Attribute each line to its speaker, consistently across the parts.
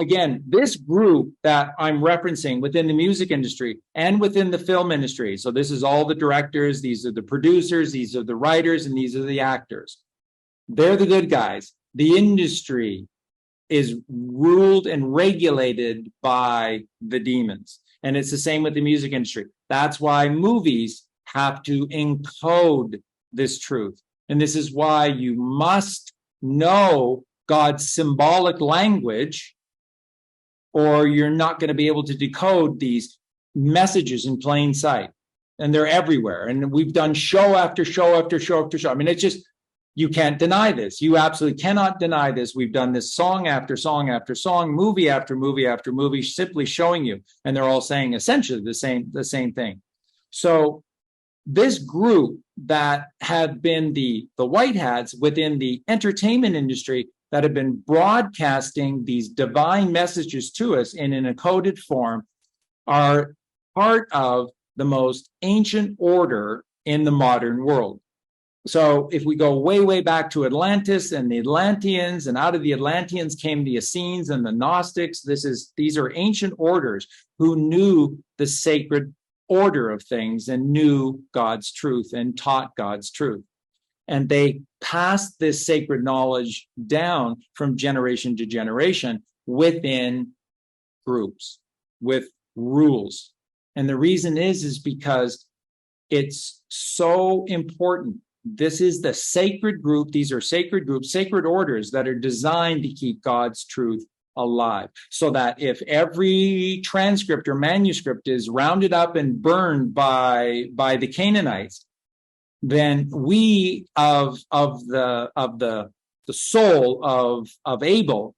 Speaker 1: again, this group that I'm referencing within the music industry and within the film industry, so this is all the directors, these are the producers, these are the writers, and these are the actors. They're the good guys. The industry is ruled and regulated by the demons. And it's the same with the music industry. That's why movies have to encode this truth. And this is why you must know God's symbolic language, or you're not going to be able to decode these messages in plain sight. And they're everywhere. And we've done show after show after show after show. I mean, it's just, you can't deny this. You absolutely cannot deny this. We've done this song after song after song, movie after movie after movie, simply showing you. And they're all saying essentially the same thing. So this group that have been the white hats within the entertainment industry that have been broadcasting these divine messages to us in an encoded form are part of the most ancient order in the modern world. So if we go way, way back to Atlantis and the Atlanteans, and out of the Atlanteans came the Essenes and the Gnostics, these are ancient orders who knew the sacred order of things and knew God's truth and taught God's truth. And they passed this sacred knowledge down from generation to generation within groups with rules. And the reason is because it's so important. This is the sacred group. These are sacred groups, sacred orders that are designed to keep God's truth alive. So that if every transcript or manuscript is rounded up and burned by the Canaanites, then we of the soul of Abel,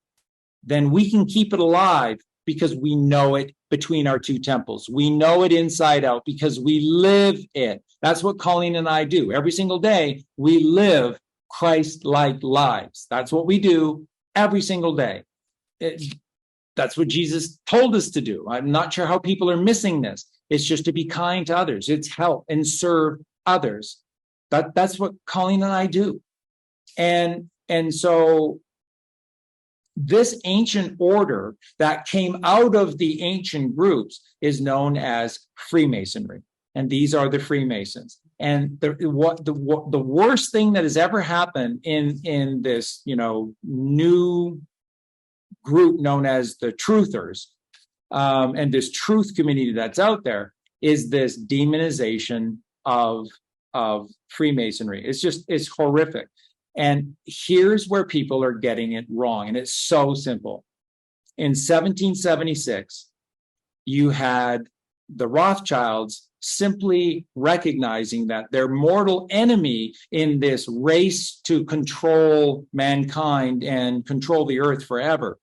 Speaker 1: then we can keep it alive because we know it between our two temples. We know it inside out because we live it. That's what Colleen and I do. Every single day, we live Christ-like lives. That's what we do every single day. That's what Jesus told us to do. I'm not sure how people are missing this. It's just to be kind to others. It's help and serve others. That's what Colleen and I do. And so this ancient order that came out of the ancient groups is known as Freemasonry. And these are the Freemasons. And the worst thing that has ever happened in this, new group known as the Truthers, and this truth community that's out there, is this demonization of Freemasonry. It's horrific. And here's where people are getting it wrong. And it's so simple. In 1776, you had the Rothschilds simply recognizing that their mortal enemy in this race to control mankind and control the earth forever,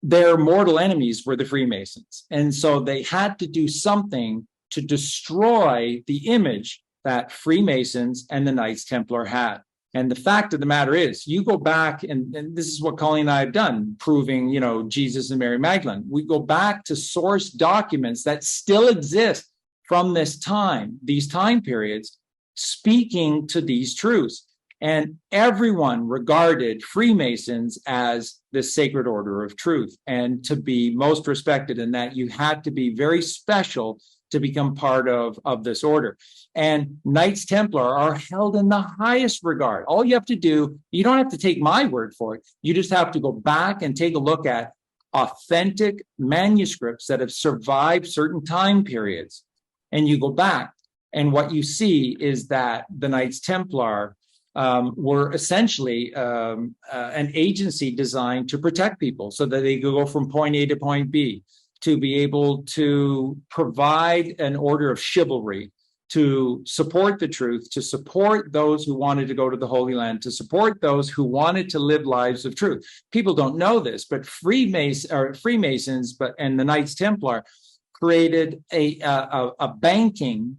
Speaker 1: their mortal enemies were the Freemasons. And so they had to do something to destroy the image that Freemasons and the Knights Templar had. And the fact of the matter is, you go back, and this is what Colleen and I have done, proving, Jesus and Mary Magdalene. We go back to source documents that still exist from this time, these time periods, speaking to these truths. And everyone regarded Freemasons as the sacred order of truth and to be most respected, in that you had to be very special to become part of this order. And Knights Templar are held in the highest regard. All you have to do, you don't have to take my word for it. You just have to go back and take a look at authentic manuscripts that have survived certain time periods. And you go back, and what you see is that the Knights Templar were essentially an agency designed to protect people so that they could go from point A to point B, to be able to provide an order of chivalry, to support the truth, to support those who wanted to go to the Holy Land, to support those who wanted to live lives of truth. People don't know this, but Freemasons and the Knights Templar created a banking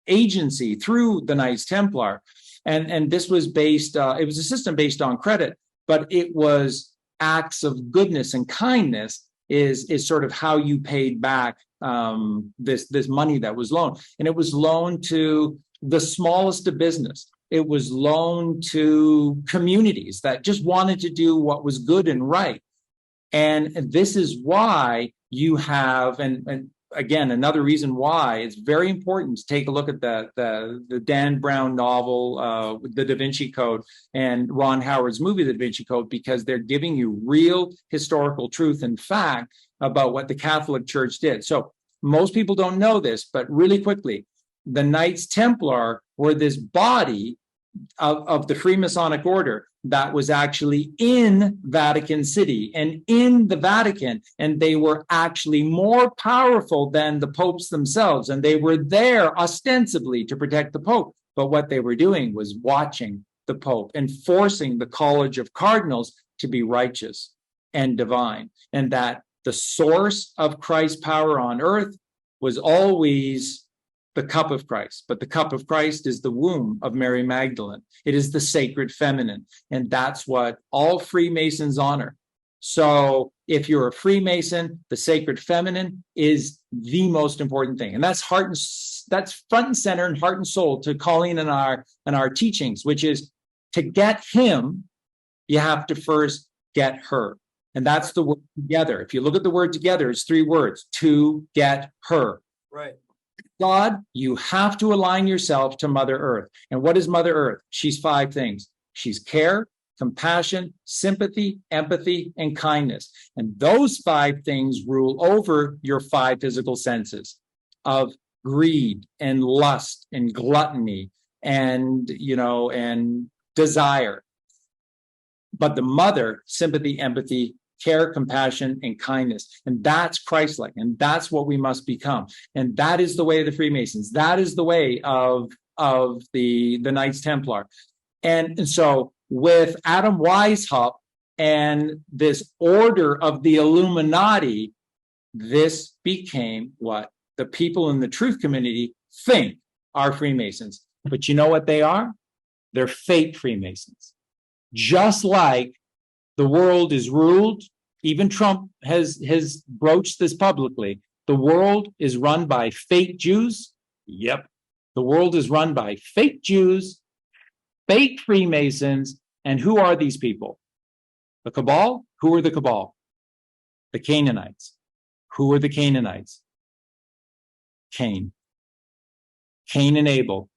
Speaker 1: agency through the Knights Templar. And this was based, it was a system based on credit, but it was acts of goodness and kindness is sort of how you paid back this money that was loaned. And it was loaned to the smallest of business. It was loaned to communities that just wanted to do what was good and right. And this is why you have, and again, another reason why it's very important to take a look at the Dan Brown novel, The Da Vinci Code, and Ron Howard's movie, The Da Vinci Code, because they're giving you real historical truth and fact about what the Catholic Church did. So most people don't know this, but really quickly, the Knights Templar were this body of the Freemasonic order that was actually in Vatican City and in the Vatican, and they were actually more powerful than the popes themselves, and they were there ostensibly to protect the pope, but what they were doing was watching the pope and forcing the College of Cardinals to be righteous and divine, and that the source of Christ's power on earth was always the cup of Christ, but the cup of Christ is the womb of Mary Magdalene. It is the sacred feminine, and that's what all Freemasons honor. So if you're a Freemason, the sacred feminine is the most important thing, and that's that's front and center and heart and soul to Colleen and our teachings, which is to get him, you have to first get her, and that's the word together. If you look at the word together, it's 3 words: to get her.
Speaker 2: Right.
Speaker 1: God, you have to align yourself to Mother Earth. And what is Mother Earth? She's 5 things. She's care, compassion, sympathy, empathy, and kindness. And those 5 things rule over your 5 physical senses of greed and lust and gluttony and, and desire. But the mother, sympathy, empathy, care, compassion, and kindness. And that's Christ-like. And that's what we must become. And that is the way of the Freemasons. That is the way of the Knights Templar. And so with Adam Weishaupt and this order of the Illuminati, this became what the people in the truth community think are Freemasons. But you know what they are? They're fake Freemasons. Just like the world is ruled, even Trump has broached this publicly. The world is run by fake Jews. Yep. The world is run by fake Jews, fake Freemasons. And who are these people? The cabal? Who are the cabal? The Canaanites. Who are the Canaanites? Cain. Cain and Abel.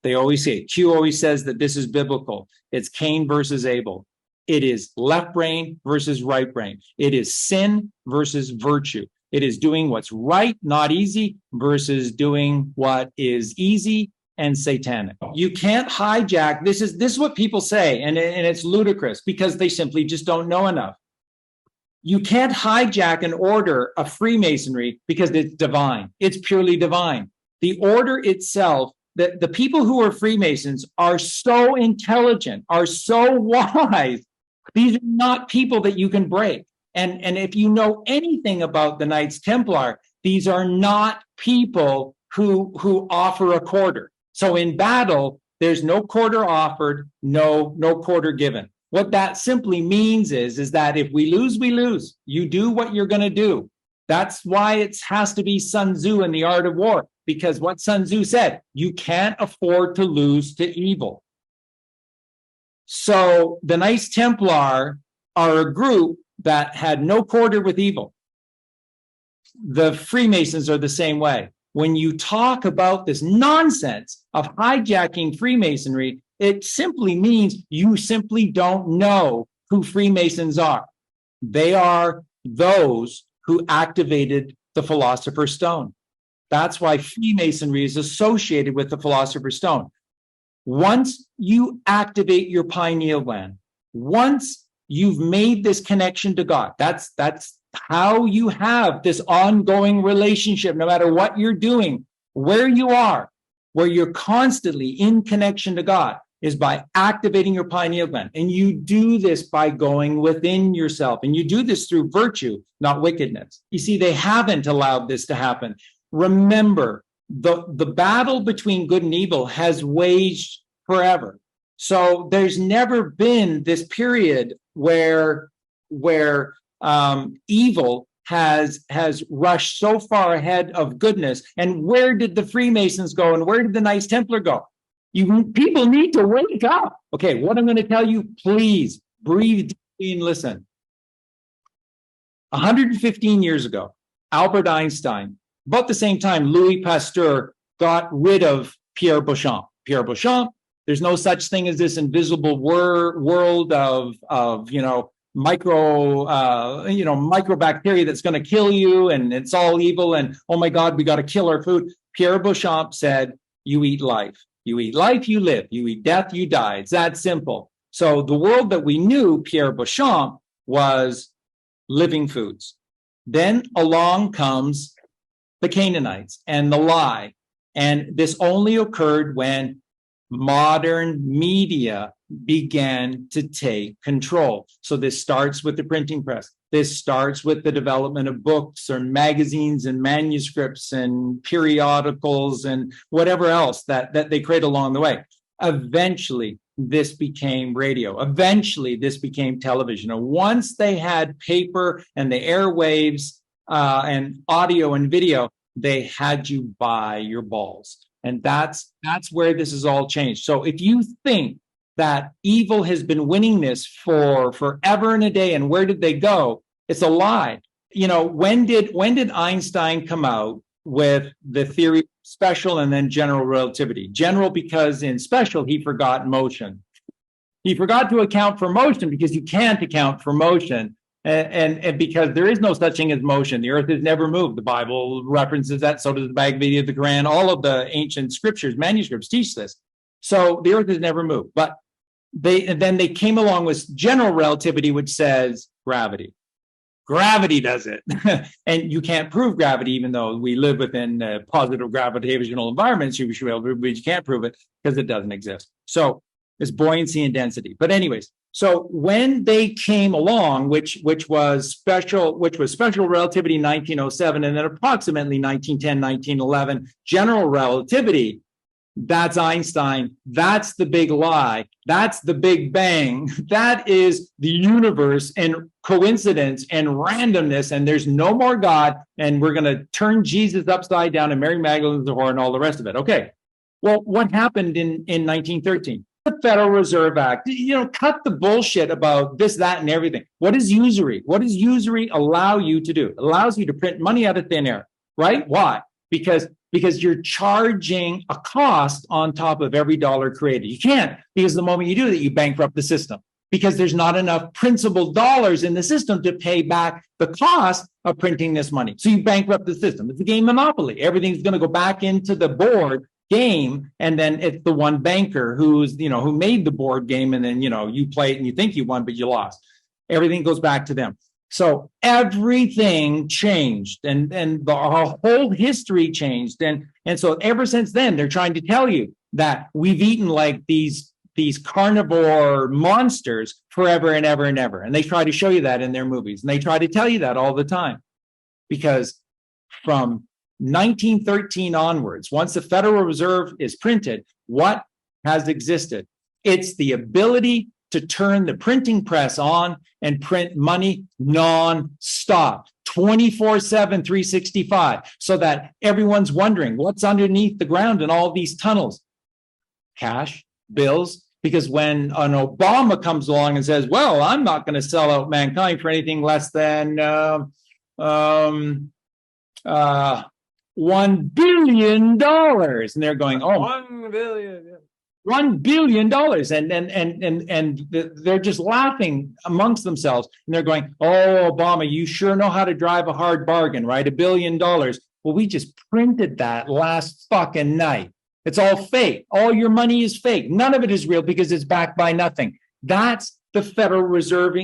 Speaker 1: They always say, Q always says that this is biblical. It's Cain versus Abel. It is left brain versus right brain. It is sin versus virtue. It is doing what's right, not easy, versus doing what is easy and satanic. You can't hijack. This is what people say, and it's ludicrous because they simply just don't know enough. You can't hijack an order of Freemasonry because it's divine. It's purely divine. The order itself, the people who are Freemasons are so intelligent, are so wise. These are not people that you can break. And if you know anything about the Knights Templar, these are not people who offer a quarter. So in battle, there's no quarter offered, no quarter given. What that simply means is that if we lose, we lose. You do what you're going to do. That's why it has to be Sun Tzu in The Art of War, because what Sun Tzu said, you can't afford to lose to evil. So the Knights Templar are a group that had no quarter with evil. The Freemasons are the same way. When you talk about this nonsense of hijacking Freemasonry, it simply means you simply don't know who Freemasons are. They are those who activated the Philosopher's Stone. That's why Freemasonry is associated with the Philosopher's Stone. Once you activate your pineal gland, once you've made this connection to God, that's how you have this ongoing relationship, no matter what you're doing, where you are, where you're constantly in connection to God, is by activating your pineal gland. And you do this by going within yourself. And you do this through virtue, not wickedness. You see, they haven't allowed this to happen. Remember, the battle between good and evil has waged forever. So there's never been this period where evil has rushed so far ahead of goodness. And where did the Freemasons go? And where did the Knights Templar go? People need to wake up. Okay, what I'm going to tell you, please breathe deeply and listen. 115 years ago, Albert Einstein, about the same time Louis Pasteur got rid of Pierre Beauchamp. Pierre Beauchamp, there's no such thing as this invisible world of microbacteria that's going to kill you, and it's all evil, and oh my God, we got to kill our food. Pierre Beauchamp said, you eat life. You eat life, you live. You eat death, you die. It's that simple. So the world that we knew, Pierre Beauchamp, was living foods. Then along comes the Canaanites and the lie. And this only occurred when modern media began to take control. So this starts with the printing press. This starts with the development of books or magazines and manuscripts and periodicals and whatever else that they create along the way. Eventually, this became radio. Eventually, this became television. And once they had paper and the airwaves and audio and video, they had you buy your balls. And that's where this has all changed. So if you think that evil has been winning this for forever and a day, and where did they go? It's a lie. When did Einstein come out with the theory of special and then general relativity? General because in special he forgot motion. He forgot to account for motion because you can't account for motion. And because there is no such thing as motion. The earth has never moved. The Bible references that. So does the Bhagavad Gita, the Quran. All of the ancient scriptures, manuscripts teach this. So the earth has never moved. But they came along with general relativity, which says gravity. Gravity does it. And you can't prove gravity, even though we live within positive gravitational environments. You should be able to, but you can't prove it because it doesn't exist. So it's buoyancy and density. But anyways, so when they came along, which was special relativity in 1907, and then approximately 1910, 1911, general relativity, that's Einstein. That's the big lie. That's the Big Bang. That is the universe and coincidence and randomness. And there's no more God. And we're going to turn Jesus upside down and Mary Magdalene's the whore and all the rest of it. Okay. Well, what happened in 1913? The Federal Reserve Act, cut the bullshit about this, that, and everything. What is usury? What does usury allow you to do? It allows you to print money out of thin air, right? Why? Because you're charging a cost on top of every dollar created. You can't, because the moment you do that, you bankrupt the system, because there's not enough principal dollars in the system to pay back the cost of printing this money. So you bankrupt the system. It's a game monopoly. Everything's going to go back into the board game, and then it's the one banker who made the board game, and then you play it and you think you won, but you lost. Everything goes back to them. So everything changed, and our whole history changed, and so ever since then they're trying to tell you that we've eaten like these carnivore monsters forever and ever and ever, and they try to show you that in their movies, and they try to tell you that all the time, because from 1913 onwards, once the Federal Reserve is printed, what has existed? It's the ability to turn the printing press on and print money non-stop, 24/7, 365, so that everyone's wondering what's underneath the ground in all these tunnels. Cash, bills, because when an Obama comes along and says, well, I'm not going to sell out mankind for anything less than $1 billion. And they're going, oh, $1 billion. $1 billion. And they're just laughing amongst themselves. And they're going, oh, Obama, you sure know how to drive a hard bargain, right? $1 billion. Well, we just printed that last fucking night. It's all fake. All your money is fake. None of it is real because it's backed by nothing. That's the Federal Reserve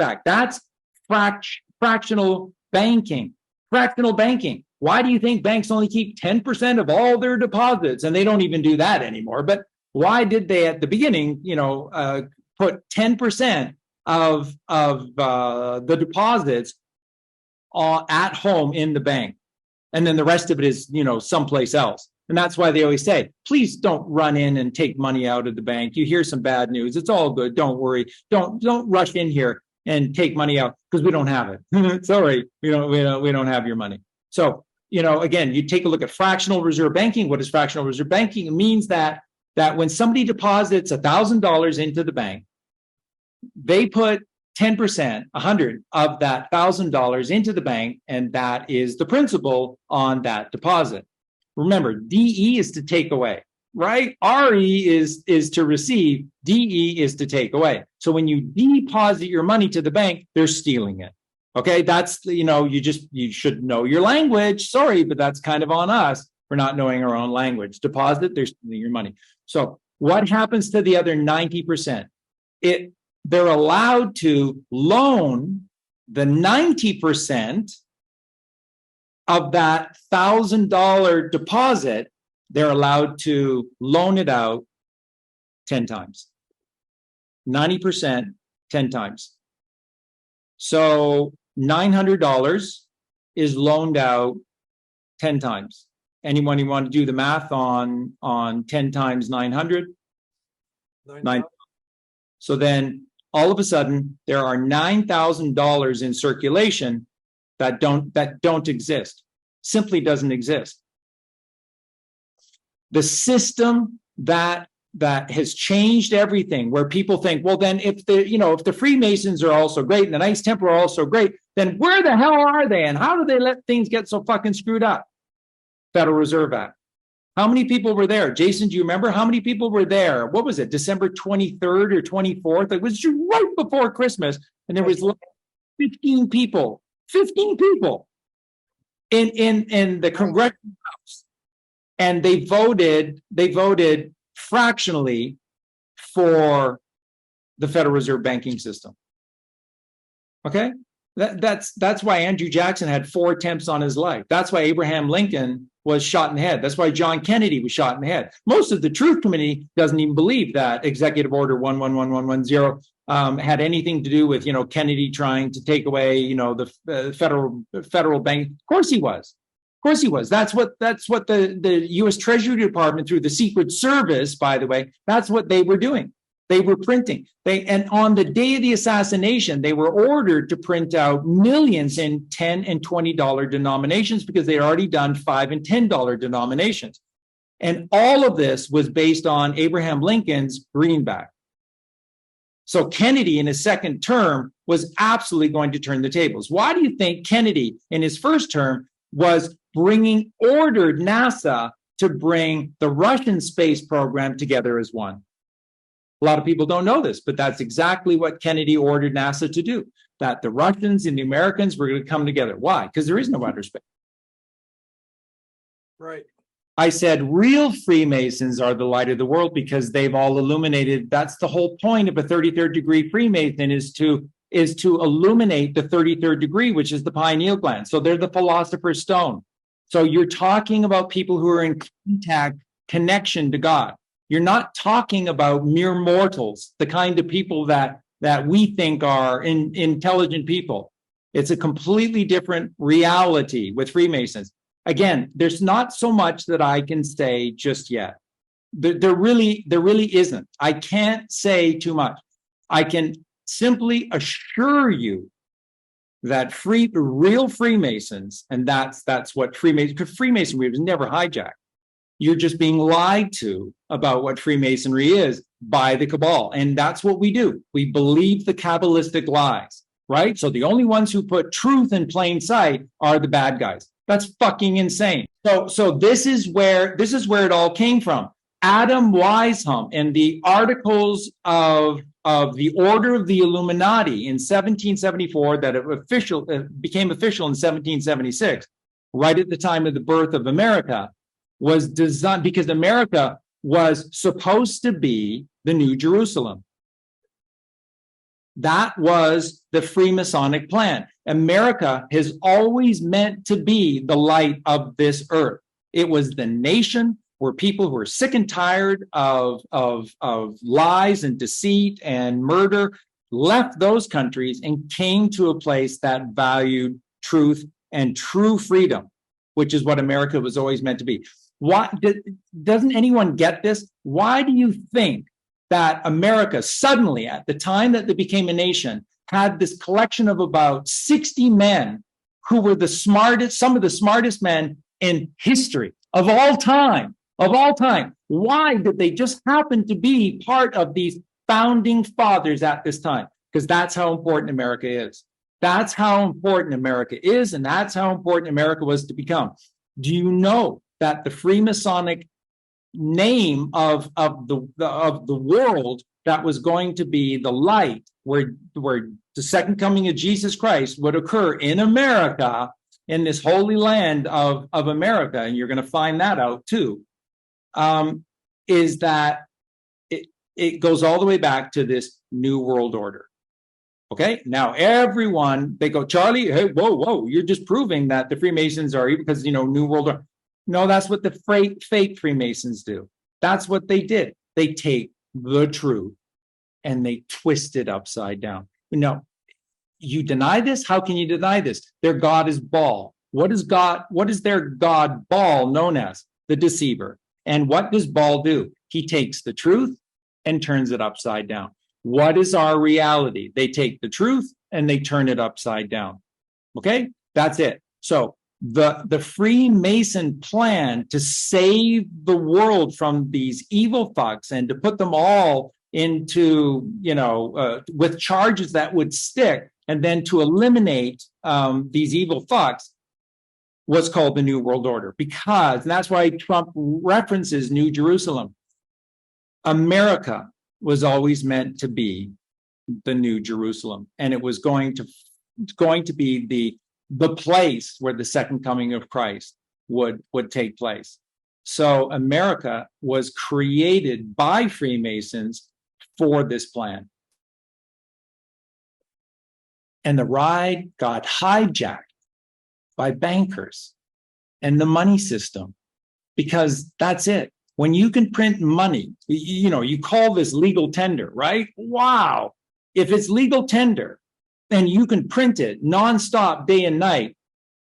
Speaker 1: Act. That's fractional banking. Fractional banking. Why do you think banks only keep 10% of all their deposits? And they don't even do that anymore. But why did they at the beginning, put 10% of the deposits at home in the bank? And then the rest of it is, someplace else. And that's why they always say, please don't run in and take money out of the bank. You hear some bad news. It's all good. Don't worry. Don't rush in here and take money out because we don't have it. Sorry, we don't have your money. So again, you take a look at fractional reserve banking. What is fractional reserve banking? It means that when somebody deposits $1,000 into the bank, they put 10%, 100 of that $1,000 into the bank, and that is the principal on that deposit. Remember, DE is to take away, right? RE is to receive, DE is to take away. So when you deposit your money to the bank, they're stealing it. Okay, that's, you should know your language. Sorry, but that's kind of on us for not knowing our own language. Deposit, they're stealing your money. So what happens to the other 90%? They're allowed to loan the 90% of that $1,000 deposit. They're allowed to loan it out 10 times. 90%, 10 times. So $900 is loaned out 10 times. Anyone who want to do the math on 10 times 900? 9. So then all of a sudden there are $9,000 in circulation that don't exist. Simply doesn't exist. The system that has changed everything, where people think, well, then if the Freemasons are also great and the Knights Templar are also great, then where the hell are they? And how do they let things get so fucking screwed up? Federal Reserve Act. How many people were there? Jason, do you remember how many people were there? What was it, December 23rd or 24th? It was right before Christmas. And there was 15 people in the Congressional House. And they voted fractionally for the Federal Reserve banking system. Okay? That's why Andrew Jackson had 4 attempts on his life. That's why Abraham Lincoln was shot in the head. That's why John Kennedy was shot in the head. Most of the Truth Committee doesn't even believe that Executive Order 111110 had anything to do with Kennedy trying to take away the federal bank. Of course he was. Of course he was. That's what the U.S. Treasury Department, through the Secret Service, by the way, that's what they were doing. They were printing. And on the day of the assassination, they were ordered to print out millions in $10 and $20 denominations, because they had already done $5 and $10 denominations. And all of this was based on Abraham Lincoln's greenback. So Kennedy, in his second term, was absolutely going to turn the tables. Why do you think Kennedy, in his first term, ordered NASA to bring the Russian space program together as one? A lot of people don't know this, but that's exactly what Kennedy ordered NASA to do, that the Russians and the Americans were going to come together. Why? Because there is no outer space.
Speaker 2: Right.
Speaker 1: I said real Freemasons are the light of the world because they've all illuminated. That's the whole point of a 33rd degree Freemason, is to illuminate the 33rd degree, which is the pineal gland. So they're the philosopher's stone. So you're talking about people who are in connection to God. You're not talking about mere mortals, the kind of people that we think are intelligent people. It's a completely different reality with Freemasons. Again, there's not so much that I can say just yet. There really isn't. I can't say too much. I can simply assure you that real Freemasons, and that's what Freemasonry was never hijacked. You're just being lied to about what Freemasonry is by the cabal. And that's what we do. We believe the Kabbalistic lies, right? So the only ones who put truth in plain sight are the bad guys. That's fucking insane. So this is where it all came from. Adam Weishaupt and the articles of the Order of the Illuminati in 1774 that became official in 1776, right at the time of the birth of America, was designed because America was supposed to be the New Jerusalem. That was the Freemasonic plan. America has always meant to be the light of this earth. It was the nation where people who were sick and tired of lies and deceit and murder left those countries and came to a place that valued truth and true freedom, which is what America was always meant to be. Why doesn't anyone get this? Why do you think that America suddenly, at the time that they became a nation, had this collection of about 60 men who were some of the smartest men in history of all time. Of all time. Why did they just happen to be part of these founding fathers at this time? Because that's how important America is. That's how important America is, and that's how important America was to become. Do you know that the Freemasonic name of the world that was going to be the light, where the second coming of Jesus Christ would occur in America, in this holy land of America, and you're going to find that out too, is that it goes all the way back to this New World Order. Okay, now everyone, they go, Charlie, hey, whoa, you're just proving that the Freemasons are evil because, New World Order. No, that's what the fake Freemasons do. That's what they did. They take the truth and they twist it upside down. No, you deny this? How can you deny this? Their God is Baal. What is their God Baal known as? The deceiver. And what does Baal do? He takes the truth and turns it upside down. What is our reality? They take the truth and they turn it upside down. Okay, that's it. So the Freemason plan to save the world from these evil fucks and to put them all into, with charges that would stick, and then to eliminate these evil fucks, was called the New World Order. Because, and that's why Trump references New Jerusalem. America was always meant to be the New Jerusalem, and it was going to be the place where the second coming of Christ would take place. So America was created by Freemasons for this plan. And the ride got hijacked by bankers and the money system, because that's it. When you can print money, you call this legal tender, right? Wow. If it's legal tender and you can print it nonstop day and night,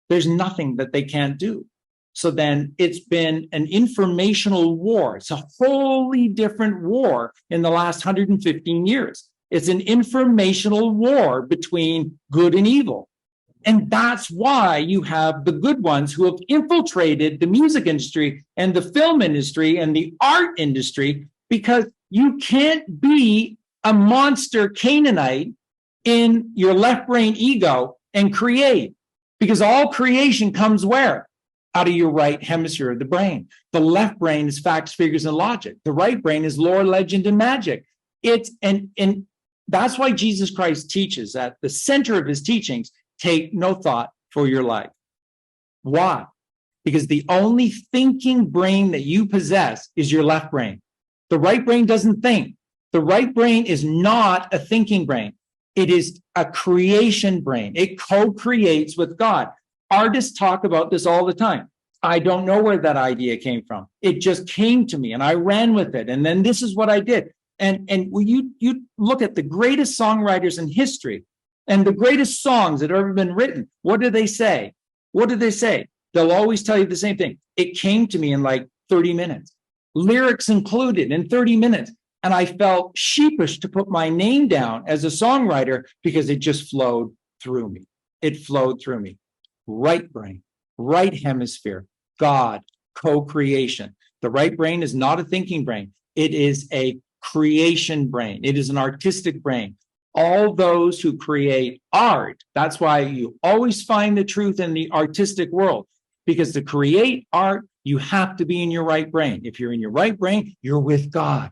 Speaker 1: there's nothing that they can't do. So then it's been an informational war. It's a wholly different war in the last 115 years. It's an informational war between good and evil. And that's why you have the good ones who have infiltrated the music industry and the film industry and the art industry, because you can't be a monster Canaanite in your left brain ego and create, because all creation comes where? Out of your right hemisphere of the brain. The left brain is facts, figures, and logic. The right brain is lore, legend, and magic. And that's why Jesus Christ teaches, at the center of his teachings, take no thought for your life. Why? Because the only thinking brain that you possess is your left brain. The right brain doesn't think. The right brain is not a thinking brain. It is a creation brain. It co-creates with God. Artists talk about this all the time. I don't know where that idea came from. It just came to me and I ran with it. And then this is what I did. And when you look at the greatest songwriters in history, and the greatest songs that have ever been written, what do they say? What do they say? They'll always tell you the same thing. It came to me in like 30 minutes. Lyrics included in 30 minutes. And I felt sheepish to put my name down as a songwriter because it just flowed through me. It flowed through me. Right brain, right hemisphere, God, co-creation. The right brain is not a thinking brain. It is a creation brain. It is an artistic brain. All those who create art, that's why you always find the truth in the artistic world, because to create art, you have to be in your right brain. If you're in your right brain, you're with God.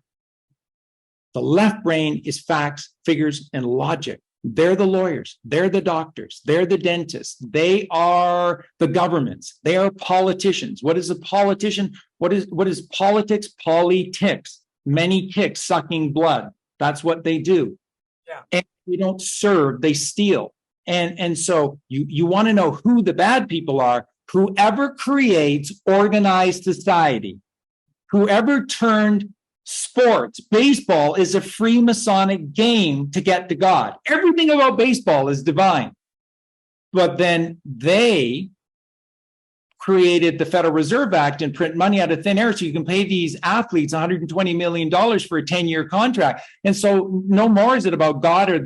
Speaker 1: The left brain is facts, figures, and logic. They're the lawyers. They're the doctors. They're the dentists. They are the governments. They are politicians. What is a politician? What is politics? Politics. Many ticks sucking blood. That's what they do. Yeah. And they don't serve, they steal. And so you want to know who the bad people are. Whoever creates organized society, whoever turned sports, baseball is a Freemasonic game to get to God. Everything about baseball is divine. But then they created the Federal Reserve Act and print money out of thin air so you can pay these athletes $120 million for a 10-year contract. And so no more is it about God or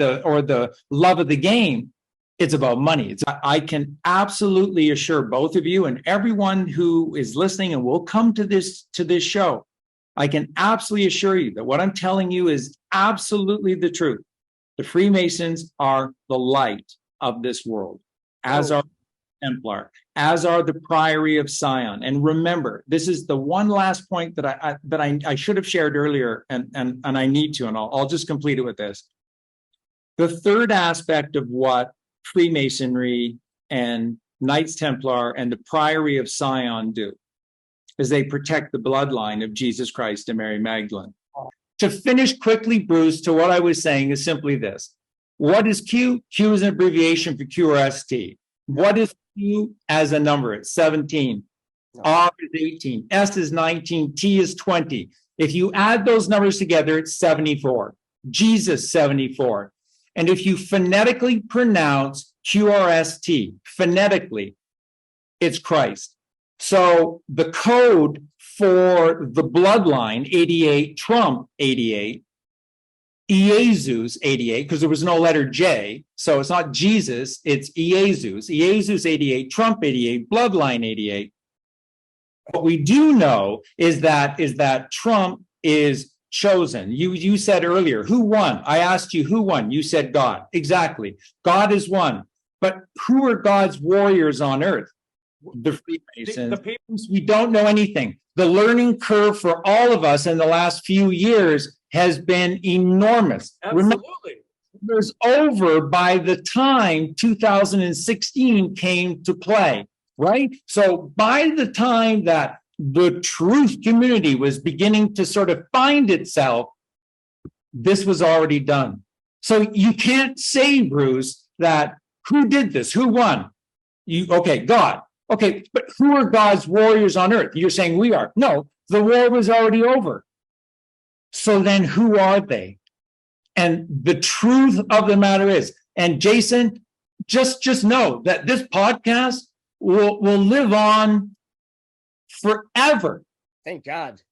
Speaker 1: the love of the game. It's about money. I can absolutely assure both of you and everyone who is listening and will come to this show. I can absolutely assure you that what I'm telling you is absolutely the truth. The Freemasons are the light of this world, as are Templar, as are the Priory of Sion. And remember, this is the one last point that I should have shared earlier, and I need to, and I'll just complete it with this. The third aspect of what Freemasonry and Knights Templar and the Priory of Sion do is they protect the bloodline of Jesus Christ and Mary Magdalene. To finish quickly, Bruce, to what I was saying is simply this. What is Q? Q is an abbreviation for QRST. What is Q as a number? It's 17. R is 18. S is 19. T is 20. If you add those numbers together, it's 74. Jesus, 74. And if you phonetically pronounce QRST, phonetically, it's Christ. So the code for the bloodline, 88, Trump 88, Iesus 88, because there was no letter J, so it's not Jesus, it's Iesus. Iesus 88, Trump 88, bloodline 88. What we do know is that Trump is chosen. You said earlier, who won? I asked you who won. You said God. Exactly. God is one. But who are God's warriors on earth? The Freemasons. We don't know anything. The learning curve for all of us in the last few years has been enormous.
Speaker 2: Absolutely.
Speaker 1: It was over by the time 2016 came to play, right? So by the time that the truth community was beginning to sort of find itself, this was already done. So you can't say, Bruce, that who did this? Who won? Okay, God. Okay, but who are God's warriors on earth? You're saying we are. No, the war was already over. So then who are they? And the truth of the matter is, and Jason, just know that this podcast will live on forever.
Speaker 2: Thank God.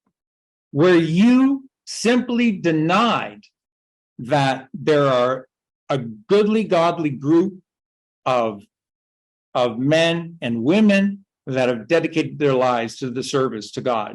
Speaker 1: Where you simply denied that there are a goodly, godly group of men and women that have dedicated their lives to the service to God.